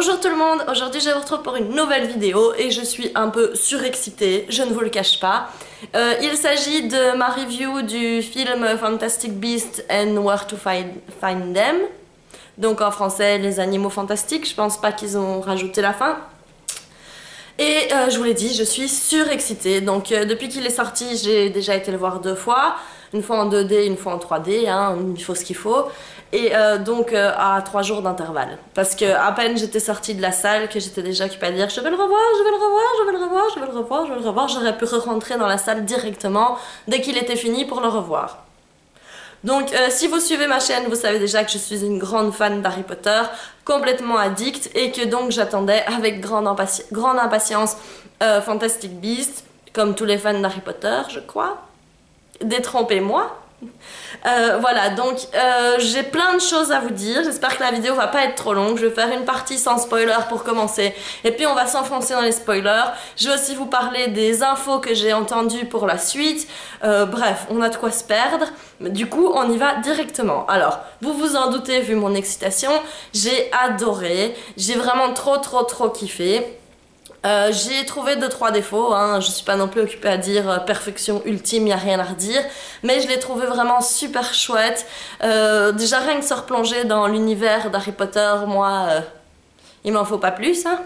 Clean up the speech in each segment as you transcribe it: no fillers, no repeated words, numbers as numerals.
Bonjour tout le monde, aujourd'hui je vous retrouve pour une nouvelle vidéo et je suis un peu surexcitée, je ne vous le cache pas. Il s'agit de ma review du film Fantastic Beasts and Where to Find Them. Donc en français, les animaux fantastiques, je pense pas qu'ils ont rajouté la fin. Et je vous l'ai dit, je suis surexcitée. Donc depuis qu'il est sorti, j'ai déjà été le voir 2 fois. Une fois en 2D, une fois en 3D, hein, il faut ce qu'il faut. Et donc à 3 jours d'intervalle. Parce que à peine j'étais sortie de la salle que j'étais déjà occupée à dire je vais le revoir, je vais le revoir, je vais le revoir, je vais le revoir, je vais le revoir. J'aurais pu re-rentrer dans la salle directement dès qu'il était fini pour le revoir. Donc si vous suivez ma chaîne, vous savez déjà que je suis une grande fan d'Harry Potter, complètement addict, et que donc j'attendais avec grande impatience Fantastic Beasts, comme tous les fans d'Harry Potter, je crois. Détrompez-moi. Voilà, donc j'ai plein de choses à vous dire. J'espère que la vidéo va pas être trop longue. Je vais faire une partie sans spoiler pour commencer, et puis on va s'enfoncer dans les spoilers. Je vais aussi vous parler des infos que j'ai entendues pour la suite. Bref, on a de quoi se perdre. Du coup, on y va directement. Alors, vous vous en doutez vu mon excitation, j'ai adoré. J'ai vraiment trop kiffé. J'ai trouvé 2-3 défauts, hein. Je suis pas non plus occupée à dire perfection ultime, y a rien à redire, mais je l'ai trouvé vraiment super chouette. Déjà rien que se replonger dans l'univers d'Harry Potter, moi, il m'en faut pas plus, hein.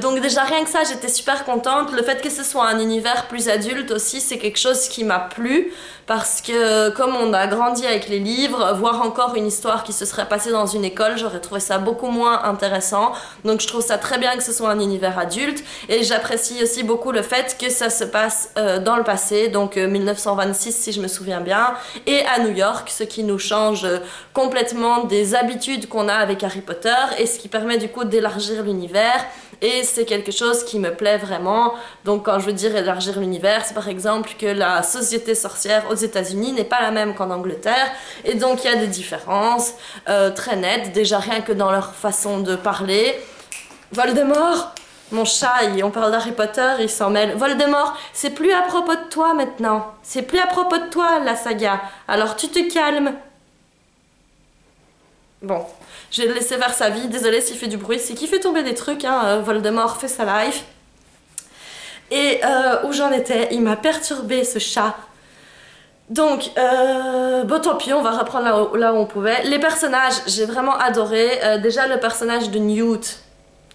Donc déjà rien que ça, j'étais super contente. Le fait que ce soit un univers plus adulte aussi, c'est quelque chose qui m'a plu, parce que comme on a grandi avec les livres, voir encore une histoire qui se serait passée dans une école, j'aurais trouvé ça beaucoup moins intéressant. Donc je trouve ça très bien que ce soit un univers adulte, et j'apprécie aussi beaucoup le fait que ça se passe dans le passé, donc 1926 si je me souviens bien, et à New York, ce qui nous change complètement des habitudes qu'on a avec Harry Potter, et ce qui permet du coup d'élargir l'univers. Et c'est quelque chose qui me plaît vraiment. Donc quand je veux dire élargir l'univers, c'est par exemple que la société sorcière aux États-Unis n'est pas la même qu'en Angleterre. Et donc il y a des différences très nettes, déjà rien que dans leur façon de parler. Voldemort, mon chat, on parle d'Harry Potter, il s'en mêle. Voldemort, c'est plus à propos de toi maintenant. C'est plus à propos de toi la saga. Alors tu te calmes. Bon, je vais le laisser faire sa vie. Désolée s'il fait du bruit, c'est qu'il fait tomber des trucs, hein. Voldemort fait sa life. Et où j'en étais, il m'a perturbé ce chat. Donc, bon tant pis, on va reprendre là où on pouvait. Les personnages, j'ai vraiment adoré. Déjà le personnage de Newt.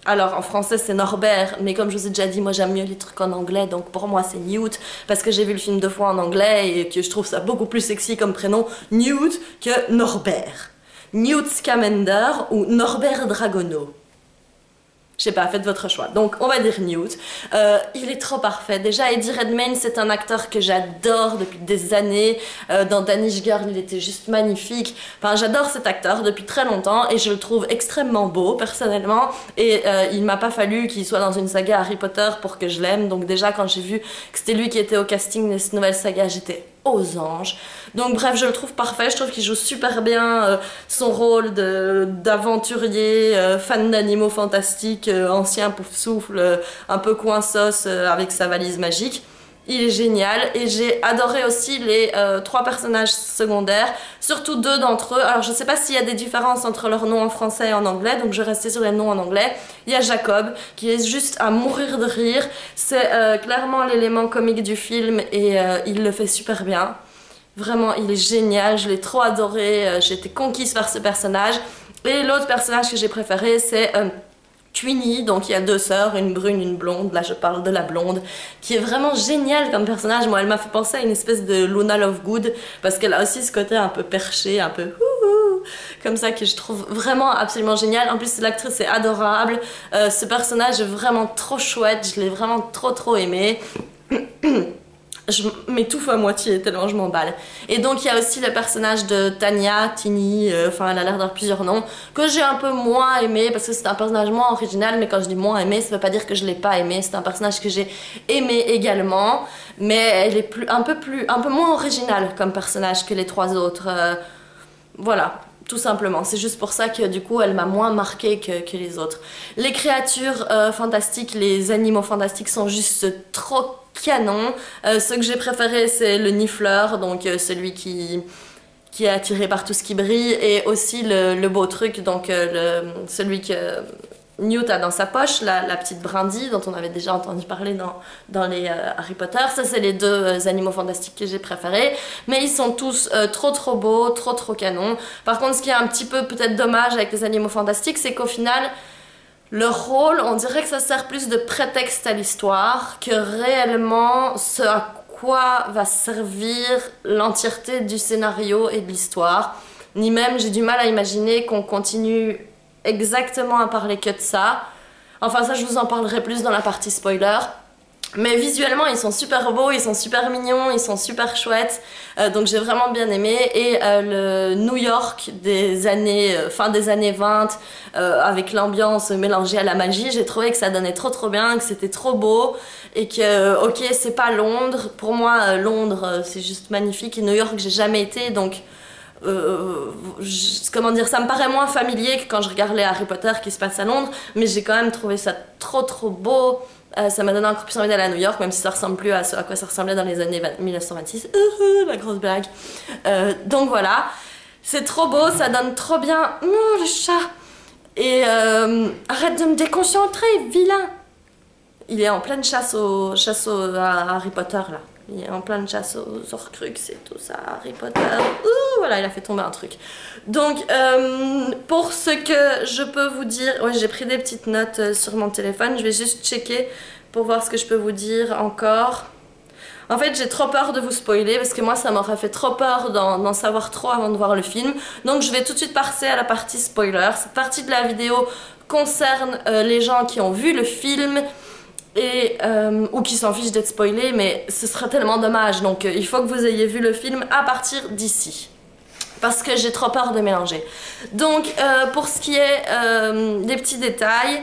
Alors en français c'est Norbert, mais comme je vous ai déjà dit, moi j'aime mieux les trucs en anglais, donc pour moi c'est Newt, parce que j'ai vu le film 2 fois en anglais et que je trouve ça beaucoup plus sexy comme prénom, Newt, que Norbert. Newt Scamander ou Norbert Dragono. Je sais pas, faites votre choix. Donc on va dire Newt. Il est trop parfait. Déjà Eddie Redmayne, c'est un acteur que j'adore depuis des années. Dans Danish Girl, il était juste magnifique. Enfin, j'adore cet acteur depuis très longtemps et je le trouve extrêmement beau personnellement. Et il m'a pas fallu qu'il soit dans une saga Harry Potter pour que je l'aime. Donc déjà quand j'ai vu que c'était lui qui était au casting de cette nouvelle saga, j'étais aux anges. Donc bref, je le trouve parfait, je trouve qu'il joue super bien son rôle d'aventurier, fan d'animaux fantastiques, ancien pouf-souffle, un peu coin-sauce avec sa valise magique. Il est génial, et j'ai adoré aussi les 3 personnages secondaires, surtout 2 d'entre eux. Alors je sais pas s'il y a des différences entre leurs noms en français et en anglais, donc je vais rester sur les noms en anglais. Il y a Jacob, qui est juste à mourir de rire. C'est clairement l'élément comique du film, et il le fait super bien. Vraiment, il est génial, je l'ai trop adoré, j'ai été conquise par ce personnage. Et l'autre personnage que j'ai préféré, c'est Queenie. Donc il y a 2 sœurs, une brune, une blonde. Là je parle de la blonde, qui est vraiment géniale comme personnage. Moi elle m'a fait penser à une espèce de Luna Lovegood, parce qu'elle a aussi ce côté un peu perché, un peu ouhou, comme ça, que je trouve vraiment absolument génial. En plus l'actrice est adorable, ce personnage est vraiment trop chouette, je l'ai vraiment trop aimé. Je m'étouffe à moitié tellement je m'emballe. Et donc il y a aussi le personnage de Tanya, Tini, enfin elle a l'air d'avoir plusieurs noms, que j'ai un peu moins aimé parce que c'est un personnage moins original. Mais quand je dis moins aimé, ça veut pas dire que je l'ai pas aimé, c'est un personnage que j'ai aimé également, mais elle est un peu moins originale comme personnage que les 3 autres. Voilà, tout simplement. C'est juste pour ça que du coup elle m'a moins marqué que les autres. Les créatures fantastiques, les animaux fantastiques sont juste trop canon. Ce que j'ai préféré, c'est le nifleur, donc celui qui est attiré par tout ce qui brille, et aussi le beau truc, donc celui que Newt a dans sa poche, la petite brindille dont on avait déjà entendu parler dans les Harry Potter. Ça, c'est les deux animaux fantastiques que j'ai préférés. Mais ils sont tous trop beaux, trop canons. Par contre, ce qui est un petit peu peut-être dommage avec les animaux fantastiques, c'est qu'au final, leur rôle, on dirait que ça sert plus de prétexte à l'histoire que réellement ce à quoi va servir l'entièreté du scénario et de l'histoire. Ni même, j'ai du mal à imaginer qu'on continue exactement à parler que de ça. Enfin, ça, je vous en parlerai plus dans la partie spoiler. Mais visuellement, ils sont super beaux, ils sont super mignons, ils sont super chouettes. Donc j'ai vraiment bien aimé. Et le New York des années, fin des années 20, avec l'ambiance mélangée à la magie, j'ai trouvé que ça donnait trop bien, que c'était trop beau. Et que, ok, c'est pas Londres. Pour moi, Londres, c'est juste magnifique. Et New York, j'ai jamais été, donc... comment dire, ça me paraît moins familier que quand je regarde les Harry Potter qui se passent à Londres, mais j'ai quand même trouvé ça trop beau. Ça m'a donné encore plus envie d'aller à New York, même si ça ressemble plus à ce à quoi ça ressemblait dans les années 1926. La grosse blague. Donc voilà, c'est trop beau, ça donne trop bien. Le chat. Et arrête de me déconcentrer, vilain. Il est en pleine chasse à Harry Potter là. Il est en pleine chasse aux Horcruxes et tout ça, Harry Potter. Voilà, il a fait tomber un truc. Donc, pour ce que je peux vous dire... Ouais, j'ai pris des petites notes sur mon téléphone. Je vais juste checker pour voir ce que je peux vous dire encore. En fait, j'ai trop peur de vous spoiler parce que moi, ça m'aurait fait trop peur d'en savoir trop avant de voir le film. Donc, je vais tout de suite passer à la partie spoiler. Cette partie de la vidéo concerne les gens qui ont vu le film... ou qui s'en fichent d'être spoilés, mais ce serait tellement dommage. Donc il faut que vous ayez vu le film à partir d'ici. Parce que j'ai trop peur de mélanger. Donc pour ce qui est des petits détails...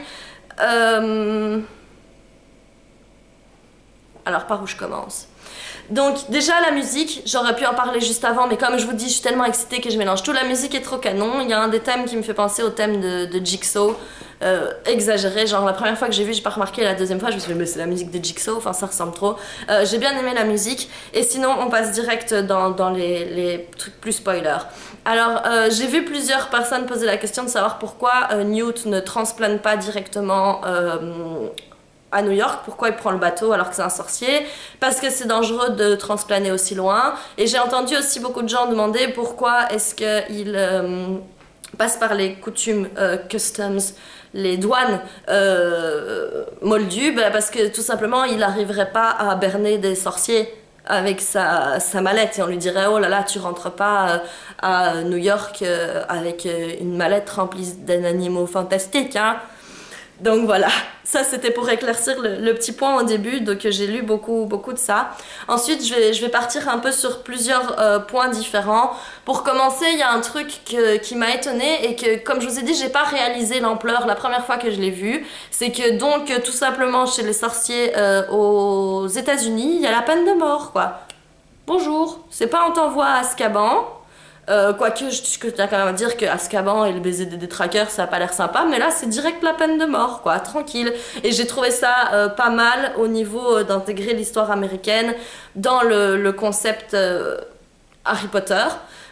alors par où je commence? Donc déjà la musique, j'aurais pu en parler juste avant, mais comme je vous dis, je suis tellement excitée que je mélange tout. La musique est trop canon. Il y a un des thèmes qui me fait penser au thème de Jigsaw, exagéré. Genre la première fois que j'ai vu, j'ai pas remarqué, la deuxième fois je me suis dit mais c'est la musique de Jigsaw, enfin ça ressemble trop. J'ai bien aimé la musique, et sinon on passe direct dans les trucs plus spoilers. Alors j'ai vu plusieurs personnes poser la question de savoir pourquoi Newt ne transplane pas directement à New York, pourquoi il prend le bateau alors que c'est un sorcier, parce que c'est dangereux de transplaner aussi loin. Et j'ai entendu aussi beaucoup de gens demander pourquoi est-ce qu'il passe par les coutumes customs, les douanes moldues, parce que tout simplement il n'arriverait pas à berner des sorciers avec sa mallette, et on lui dirait oh là là, tu rentres pas à New York avec une mallette remplie d'animaux fantastiques, hein. Donc voilà, ça c'était pour éclaircir le petit point au début, donc j'ai lu beaucoup de ça. Ensuite je vais partir un peu sur plusieurs points différents. Pour commencer, il y a un truc qui m'a étonnée et que, comme je vous ai dit, j'ai pas réalisé l'ampleur la première fois que je l'ai vu. C'est que donc tout simplement chez les sorciers aux États-Unis, il y a la peine de mort quoi. Bonjour, c'est pas on t'envoie à Azkaban. Quoique je tiens quand même à dire que Azkaban et le baiser des détraqueurs ça a pas l'air sympa, mais là c'est direct la peine de mort quoi, tranquille. Et j'ai trouvé ça pas mal au niveau d'intégrer l'histoire américaine dans le concept Harry Potter.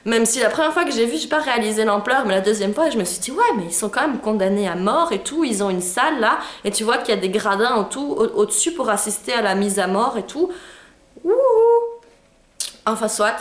Même si la première fois que j'ai vu, j'ai pas réalisé l'ampleur, mais la deuxième fois je me suis dit ouais mais ils sont quand même condamnés à mort et tout, ils ont une salle là, et tu vois qu'il y a des gradins au-dessus pour assister à la mise à mort et tout. Ouh. Enfin soit.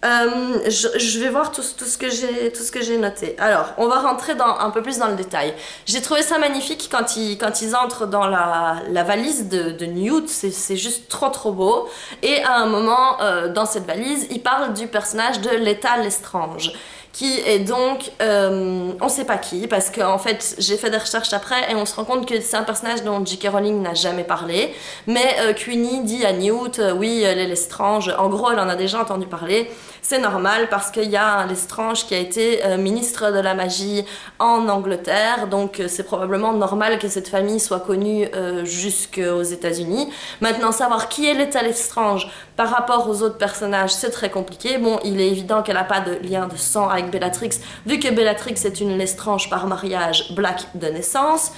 Je vais voir tout ce que j'ai noté. Alors, on va rentrer un peu plus dans le détail. J'ai trouvé ça magnifique quand ils entrent dans la valise de Newt, c'est juste trop beau. Et à un moment, dans cette valise, il parle du personnage de Leta Lestrange, qui est donc, on sait pas qui, parce qu'en fait j'ai fait des recherches après et on se rend compte que c'est un personnage dont J.K. Rowling n'a jamais parlé, mais Queenie dit à Newt, oui, les Lestrange, en gros elle en a déjà entendu parler. C'est normal parce qu'il y a un Lestrange qui a été ministre de la magie en Angleterre, donc c'est probablement normal que cette famille soit connue jusqu'aux États-Unis. Maintenant, savoir qui est Leta Lestrange par rapport aux autres personnages, c'est très compliqué. Bon, il est évident qu'elle n'a pas de lien de sang avec Bellatrix, vu que Bellatrix est une Lestrange par mariage Black de naissance.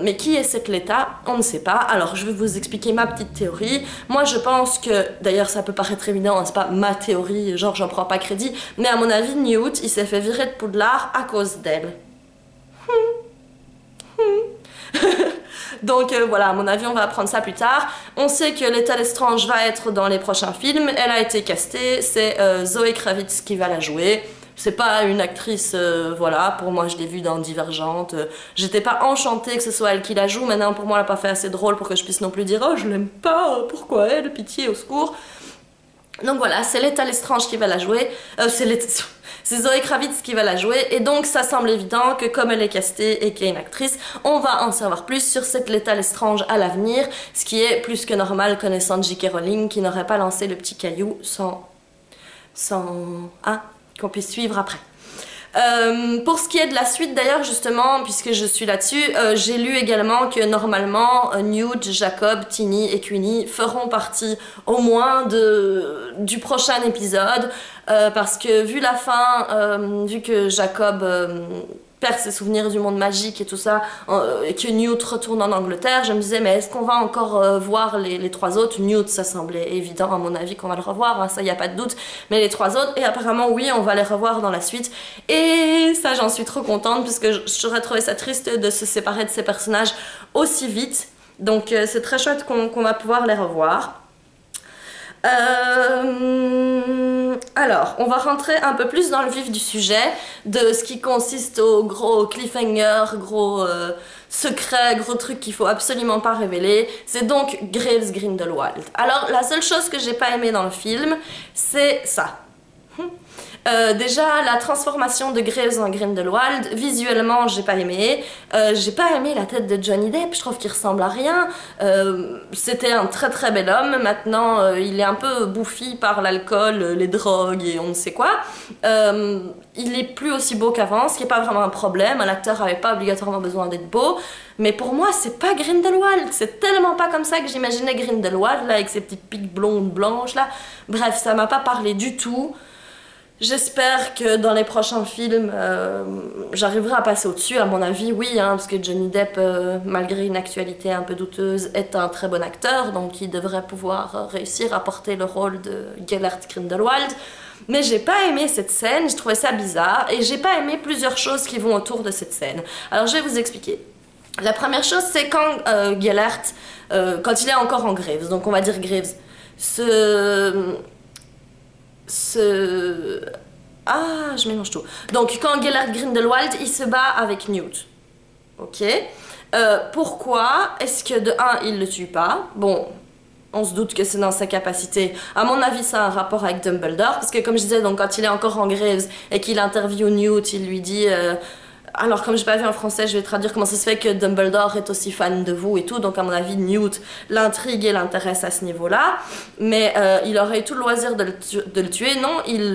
Mais qui est cette Leta? On ne sait pas. Alors je vais vous expliquer ma petite théorie. Moi je pense que, d'ailleurs ça peut paraître évident, hein, c'est pas ma théorie, genre j'en prends pas crédit, mais à mon avis Newt il s'est fait virer de Poudlard à cause d'elle. Donc voilà, à mon avis, on va apprendre ça plus tard. On sait que Lethal Lestrange va être dans les prochains films. Elle a été castée, c'est Zoé Kravitz qui va la jouer. C'est pas une actrice, voilà, pour moi je l'ai vue dans Divergente. J'étais pas enchantée que ce soit elle qui la joue. Maintenant, pour moi, elle a pas fait assez drôle pour que je puisse non plus dire « Oh, je l'aime pas, pourquoi elle? Pitié, au secours !» Donc voilà, c'est Lethal Lestrange qui va la jouer. C'est Zoé Kravitz qui va la jouer. Et donc, ça semble évident que comme elle est castée et qu'elle est une actrice, on va en savoir plus sur cette Lethal Lestrange à l'avenir. Ce qui est plus que normal connaissant J.K. Rowling qui n'aurait pas lancé le petit caillou sans hein, qu'on puisse suivre après. Pour ce qui est de la suite d'ailleurs justement, puisque je suis là-dessus, j'ai lu également que normalement Newt, Jacob, Tini et Queenie feront partie au moins du prochain épisode, parce que vu la fin, vu que Jacob perd ses souvenirs du monde magique et tout ça, et que Newt retourne en Angleterre, je me disais mais est-ce qu'on va encore voir les trois autres? Newt, ça semblait évident à mon avis qu'on va le revoir, hein, ça y a pas de doute, mais les trois autres, et apparemment oui, on va les revoir dans la suite, et ça j'en suis trop contente puisque j'aurais trouvé ça triste de se séparer de ces personnages aussi vite, donc c'est très chouette qu'on va pouvoir les revoir. Alors, on va rentrer un peu plus dans le vif du sujet, de ce qui consiste au gros cliffhanger, gros secret, gros truc qu'il faut absolument pas révéler. C'est donc Graves Grindelwald. Alors, la seule chose que j'ai pas aimé dans le film, c'est ça. Déjà, la transformation de Graves en Grindelwald, visuellement, j'ai pas aimé. J'ai pas aimé la tête de Johnny Depp, je trouve qu'il ressemble à rien. C'était un très très bel homme, maintenant il est un peu bouffi par l'alcool, les drogues et on ne sait quoi. Il est plus aussi beau qu'avant, ce qui est pas vraiment un problème, un acteur avait pas obligatoirement besoin d'être beau. Mais pour moi, c'est pas Grindelwald, c'est tellement pas comme ça que j'imaginais Grindelwald, là, avec ses petites piques blondes blanches, là. Bref, ça m'a pas parlé du tout. J'espère que dans les prochains films, j'arriverai à passer au-dessus, à mon avis, oui, hein, parce que Johnny Depp, malgré une actualité un peu douteuse, est un très bon acteur, donc il devrait pouvoir réussir à porter le rôle de Gellert Grindelwald. Mais j'ai pas aimé cette scène, j'ai trouvé ça bizarre, et j'ai pas aimé plusieurs choses qui vont autour de cette scène. Alors je vais vous expliquer. La première chose, c'est quand Gellert, quand il est encore en Graves, donc on va dire Graves, Ah, je mélange tout. Donc, quand Gellert Grindelwald, il se bat avec Newt. Ok. Pourquoi est-ce que, de un, il le tue pas? Bon, on se doute que c'est dans sa capacité. À mon avis, ça a un rapport avec Dumbledore. Parce que, comme je disais, donc, quand il est encore en Graves et qu'il interviewe Newt, il lui dit... Alors, comme j'ai pas vu en français, je vais traduire comment ça se fait que Dumbledore est aussi fan de vous et tout. Donc, à mon avis, Newt l'intrigue et l'intéresse à ce niveau-là. Mais il aurait eu tout le loisir de le tuer. Non, il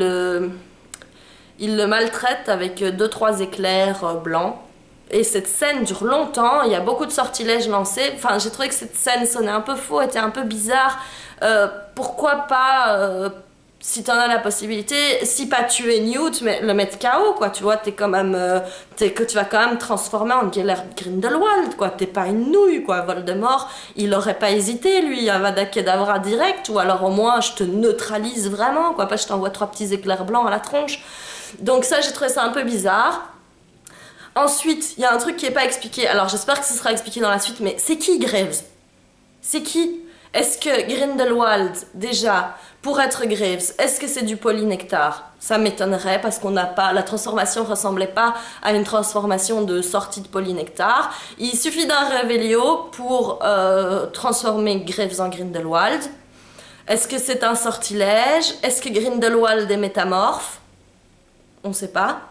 le maltraite avec 2-3 éclairs blancs. Et cette scène dure longtemps. Il y a beaucoup de sortilèges lancés. Enfin, j'ai trouvé que cette scène sonnait un peu faux, était un peu bizarre. Pourquoi pas... si t'en as la possibilité, si pas tuer Newt, mais le mettre KO, quoi, tu vois, t'es quand même, que tu vas quand même transformer en Gellert Grindelwald, quoi, t'es pas une nouille, quoi, Voldemort, il aurait pas hésité, lui, Avada Kedavra direct, ou alors au moins je te neutralise vraiment, quoi, pas je t'envoie 3 petits éclairs blancs à la tronche. Donc ça, j'ai trouvé ça un peu bizarre. Ensuite, il y a un truc qui est pas expliqué, alors j'espère que ce sera expliqué dans la suite, mais c'est qui Graves? C'est qui? Est-ce que Grindelwald, déjà, pour être Graves, est-ce que c'est du polynectar? Ça m'étonnerait parce qu'on n'a pas... La transformation ressemblait pas à une transformation de sortie de polynectar. Il suffit d'un Revelio pour transformer Graves en Grindelwald. Est-ce que c'est un sortilège? Est-ce que Grindelwald est métamorphe? On ne sait pas.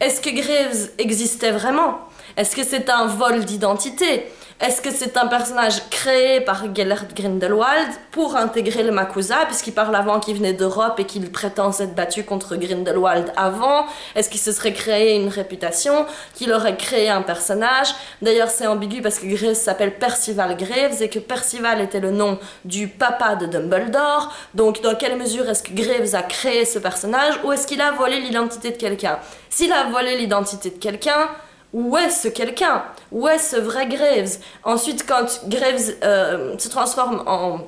Est-ce que Graves existait vraiment? Est-ce que c'est un vol d'identité? Est-ce que c'est un personnage créé par Gellert Grindelwald pour intégrer le Makusa, puisqu'il parle avant qu'il venait d'Europe et qu'il prétend s'être battu contre Grindelwald avant? Est-ce qu'il se serait créé une réputation? Qu'il aurait créé un personnage? D'ailleurs, c'est ambigu parce que Graves s'appelle Percival Graves et que Percival était le nom du papa de Dumbledore. Donc, dans quelle mesure est-ce que Graves a créé ce personnage ou est-ce qu'il a volé l'identité de quelqu'un? S'il a volé l'identité de quelqu'un, où est ce quelqu'un? Où est ce vrai Graves? Ensuite, quand Graves se transforme en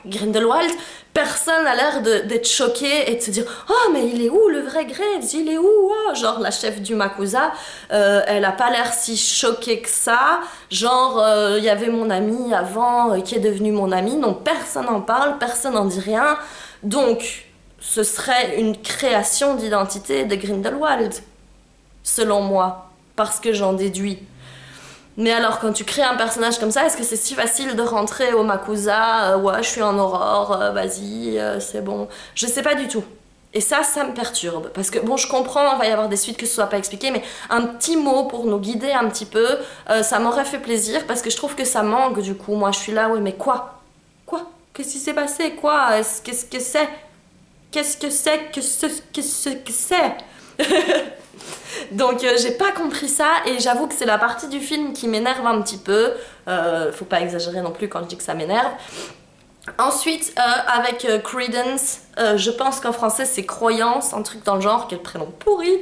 Grindelwald, personne n'a l'air d'être choqué et de se dire « Oh, mais il est où le vrai Graves? Il est où oh? » Genre, la chef du Makusa, elle a pas l'air si choquée que ça. Genre, il y avait mon ami avant qui est devenu mon ami. Donc, personne n'en parle, personne n'en dit rien. Donc, ce serait une création d'identité de Grindelwald, selon moi, parce que j'en déduis. Mais alors, quand tu crées un personnage comme ça, est-ce que c'est si facile de rentrer au Makusa ouais, je suis en aurore, vas-y, c'est bon. Je sais pas du tout. Et ça me perturbe. Parce que, bon, je comprends, il va y avoir des suites que ce soit pas expliqué, mais un petit mot pour nous guider un petit peu, ça m'aurait fait plaisir, parce que je trouve que ça manque, du coup. Moi, je suis là, ouais, mais quoi? Quoi? Qu'est-ce qui s'est passé? Quoi? Qu'est-ce que c'est? Qu'est-ce que c'est? Qu'est-ce que c'est? Donc j'ai pas compris ça et j'avoue que c'est la partie du film qui m'énerve un petit peu. Faut pas exagérer non plus quand je dis que ça m'énerve. Ensuite avec Credence, je pense qu'en français c'est Croyance, un truc dans le genre, quel prénom pourri.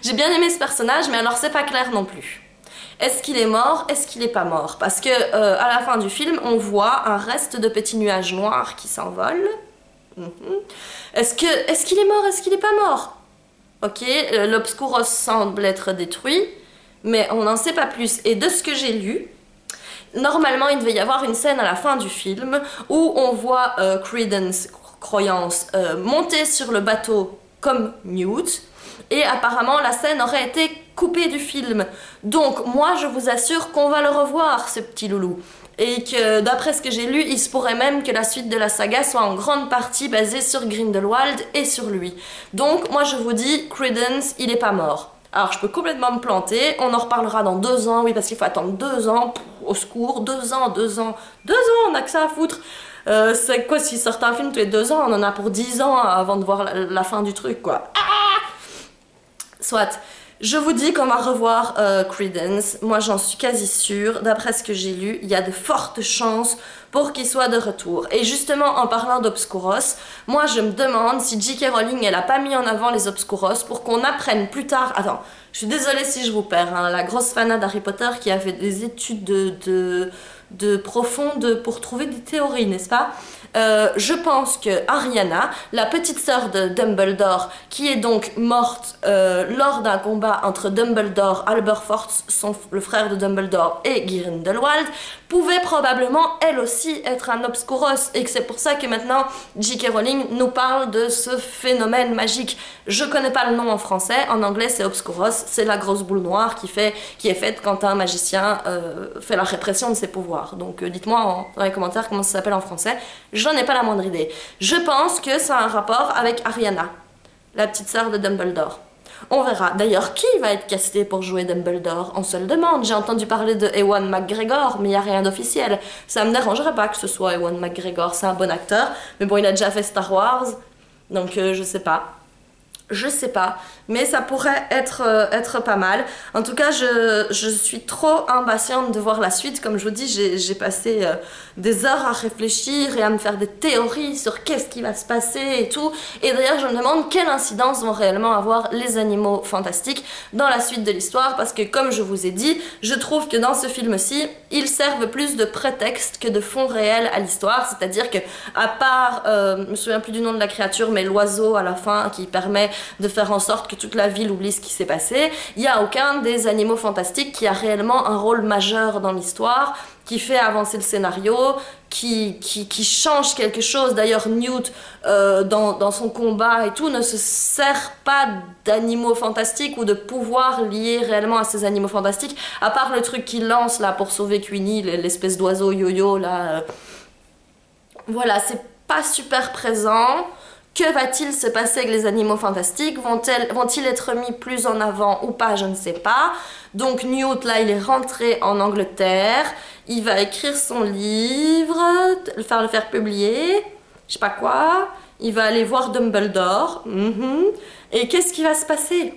J'ai bien aimé ce personnage mais alors c'est pas clair non plus. Est-ce qu'il est mort? Est-ce qu'il est pas mort? Parce que à la fin du film on voit un reste de petits nuages noirs qui s'envolent. Est-ce qu'il est mort? Est-ce qu'il est pas mort? Ok, l'Obscuros semble être détruit, mais on n'en sait pas plus. Et de ce que j'ai lu, normalement il devait y avoir une scène à la fin du film où on voit Credence, Croyance, monter sur le bateau comme Newt, et apparemment la scène aurait été coupée du film. Donc moi je vous assure qu'on va le revoir, ce petit loulou. Et que d'après ce que j'ai lu, il se pourrait même que la suite de la saga soit en grande partie basée sur Grindelwald et sur lui. Donc moi je vous dis, Credence, il est pas mort. Alors je peux complètement me planter, on en reparlera dans 2 ans, oui parce qu'il faut attendre 2 ans, au secours, 2 ans, 2 ans, 2 ans, on a que ça à foutre. C'est quoi s'il sort un film tous les 2 ans, on en a pour 10 ans avant de voir la fin du truc quoi. Ah, soit. Je vous dis qu'on va revoir Credence, moi j'en suis quasi sûre, d'après ce que j'ai lu, il y a de fortes chances pour qu'il soit de retour. Et justement en parlant d'Obscuros, moi je me demande si J.K. Rowling elle a pas mis en avant les Obscuros pour qu'on apprenne plus tard... Attends, je suis désolée si je vous perds, hein, la grosse fanat d'Harry Potter qui a fait des études de profondes pour trouver des théories, n'est-ce pas? Je pense que Ariana, la petite sœur de Dumbledore, qui est donc morte lors d'un combat entre Dumbledore, Aberforth, le frère de Dumbledore, et Grindelwald, pouvait probablement elle aussi être un Obscuros, et que c'est pour ça que maintenant J.K. Rowling nous parle de ce phénomène magique. Je connais pas le nom en français, en anglais c'est Obscuros, c'est la grosse boule noire qui est faite quand un magicien fait la répression de ses pouvoirs. Donc dites-moi dans les commentaires comment ça s'appelle en français. J'en ai pas la moindre idée. Je pense que ça a un rapport avec Ariana, la petite sœur de Dumbledore. On verra. D'ailleurs, qui va être casté pour jouer Dumbledore? On se le demande. J'ai entendu parler de Ewan McGregor, mais il n'y a rien d'officiel. Ça me dérangerait pas que ce soit Ewan McGregor, c'est un bon acteur. Mais bon, il a déjà fait Star Wars, donc je sais pas. Je sais pas, mais ça pourrait être pas mal. En tout cas, je suis trop impatiente de voir la suite. Comme je vous dis, j'ai passé des heures à réfléchir et à me faire des théories sur qu'est-ce qui va se passer et tout. Et d'ailleurs, je me demande quelle incidence vont réellement avoir les animaux fantastiques dans la suite de l'histoire. Parce que comme je vous ai dit, je trouve que dans ce film-ci, ils servent plus de prétexte que de fond réel à l'histoire. C'est-à-dire que, à part, je me souviens plus du nom de la créature, mais l'oiseau à la fin qui permet de faire en sorte que toute la ville oublie ce qui s'est passé, il n'y a aucun des animaux fantastiques qui a réellement un rôle majeur dans l'histoire, qui fait avancer le scénario, qui change quelque chose. D'ailleurs Newt dans son combat et tout ne se sert pas d'animaux fantastiques ou de pouvoirs liés réellement à ces animaux fantastiques, à part le truc qu'il lance là pour sauver Queenie, l'espèce d'oiseau yo-yo là. Voilà, c'est pas super présent. Que va-t-il se passer avec les animaux fantastiques? Vont-ils être mis plus en avant ou pas? Je ne sais pas. Donc Newt, là, il est rentré en Angleterre. Il va écrire son livre, le faire publier, je sais pas quoi. Il va aller voir Dumbledore. Et qu'est-ce qui va se passer?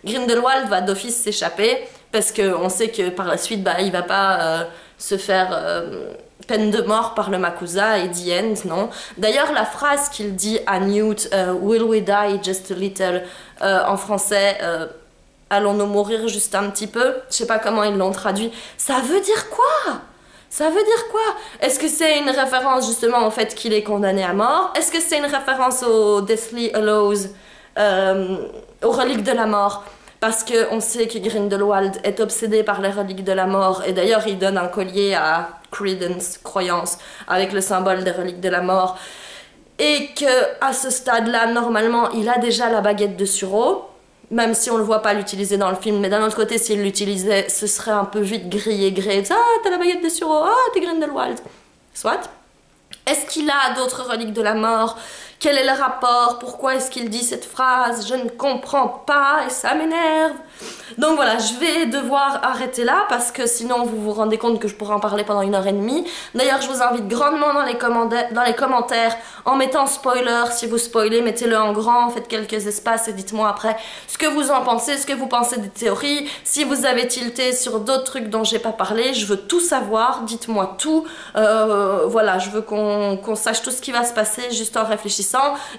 Grindelwald va d'office s'échapper parce qu'on sait que par la suite, bah, il va pas se faire... peine de mort par le Makusa et the end, non. D'ailleurs, la phrase qu'il dit à Newt, Will we die just a little, en français, allons-nous mourir juste un petit peu, je sais pas comment ils l'ont traduit, ça veut dire quoi? Ça veut dire quoi? Est-ce que c'est une référence justement au fait qu'il est condamné à mort? Est-ce que c'est une référence au Deathly Hallows, aux reliques de la mort? Parce qu'on sait que Grindelwald est obsédé par les reliques de la mort, et d'ailleurs il donne un collier à Credence, croyance, avec le symbole des reliques de la mort, et que à ce stade-là, normalement, il a déjà la baguette de Suro, même si on le voit pas l'utiliser dans le film, mais d'un autre côté, s'il l'utilisait, ce serait un peu vite grillé. Ah, t'as la baguette de Suro, ah, t'es Grindelwald. Soit. Est-ce qu'il a d'autres reliques de la mort? Quel est le rapport? Pourquoi est-ce qu'il dit cette phrase? Je ne comprends pas et ça m'énerve. Donc voilà, je vais devoir arrêter là parce que sinon vous vous rendez compte que je pourrais en parler pendant 1h30. D'ailleurs, je vous invite grandement dans les commentaires en mettant spoiler. Si vous spoilez, mettez-le en grand, faites quelques espaces et dites-moi après ce que vous en pensez, ce que vous pensez des théories. Si vous avez tilté sur d'autres trucs dont j'ai pas parlé, je veux tout savoir, dites-moi tout. Voilà, je veux qu'on sache tout ce qui va se passer juste en réfléchissant.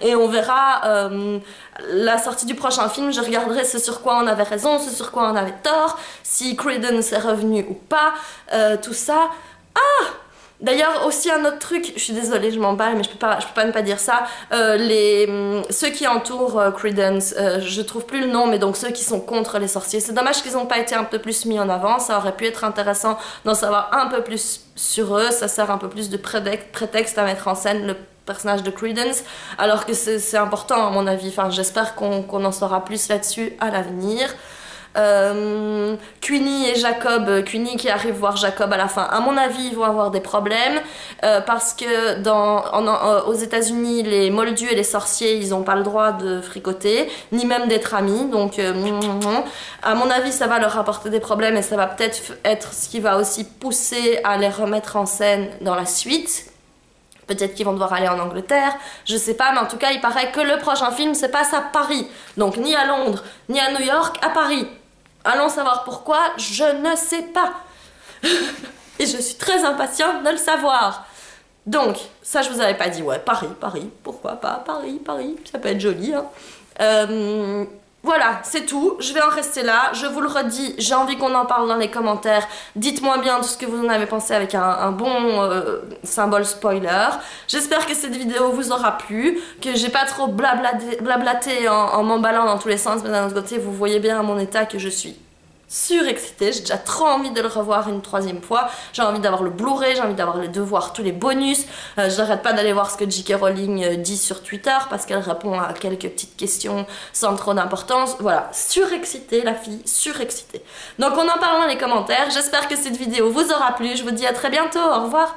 Et on verra la sortie du prochain film, je regarderai ce sur quoi on avait raison, ce sur quoi on avait tort, si Credence est revenu ou pas, tout ça. Ah! D'ailleurs, aussi un autre truc, je suis désolée, je m'emballe, mais je peux pas ne pas dire ça, ceux qui entourent Credence, je trouve plus le nom, mais donc ceux qui sont contre les sorciers, c'est dommage qu'ils n'ont pas été un peu plus mis en avant, ça aurait pu être intéressant d'en savoir un peu plus sur eux, ça sert un peu plus de prétexte à mettre en scène le personnage de Credence, alors que c'est important à mon avis, enfin j'espère qu'on en saura plus là-dessus à l'avenir. Queenie et Jacob, Queenie qui arrive voir Jacob à la fin, à mon avis ils vont avoir des problèmes parce que aux États-Unis les moldus et les sorciers ils n'ont pas le droit de fricoter ni même d'être amis, donc à mon avis ça va leur apporter des problèmes et ça va peut-être être ce qui va aussi pousser à les remettre en scène dans la suite. Peut-être qu'ils vont devoir aller en Angleterre, je sais pas, mais en tout cas il paraît que le prochain film se passe à Paris, donc ni à Londres ni à New York, à Paris. Allons savoir pourquoi, je ne sais pas. Et je suis très impatiente de le savoir. Donc, ça je vous avais pas dit, ouais, Paris, pourquoi pas, Paris, ça peut être joli, hein. Voilà, c'est tout, je vais en rester là, je vous le redis, j'ai envie qu'on en parle dans les commentaires, dites-moi bien tout ce que vous en avez pensé avec un bon symbole spoiler. J'espère que cette vidéo vous aura plu, que j'ai pas trop blablaté en m'emballant dans tous les sens, mais d'un autre côté vous voyez bien à mon état que je suis surexcitée, j'ai déjà trop envie de le revoir une troisième fois, j'ai envie d'avoir le Blu-ray, j'ai envie de voir tous les bonus, je n'arrête pas d'aller voir ce que J.K. Rowling dit sur Twitter parce qu'elle répond à quelques petites questions sans trop d'importance, voilà, surexcitée la fille, surexcitée. Donc on en parle dans les commentaires, j'espère que cette vidéo vous aura plu, je vous dis à très bientôt, au revoir.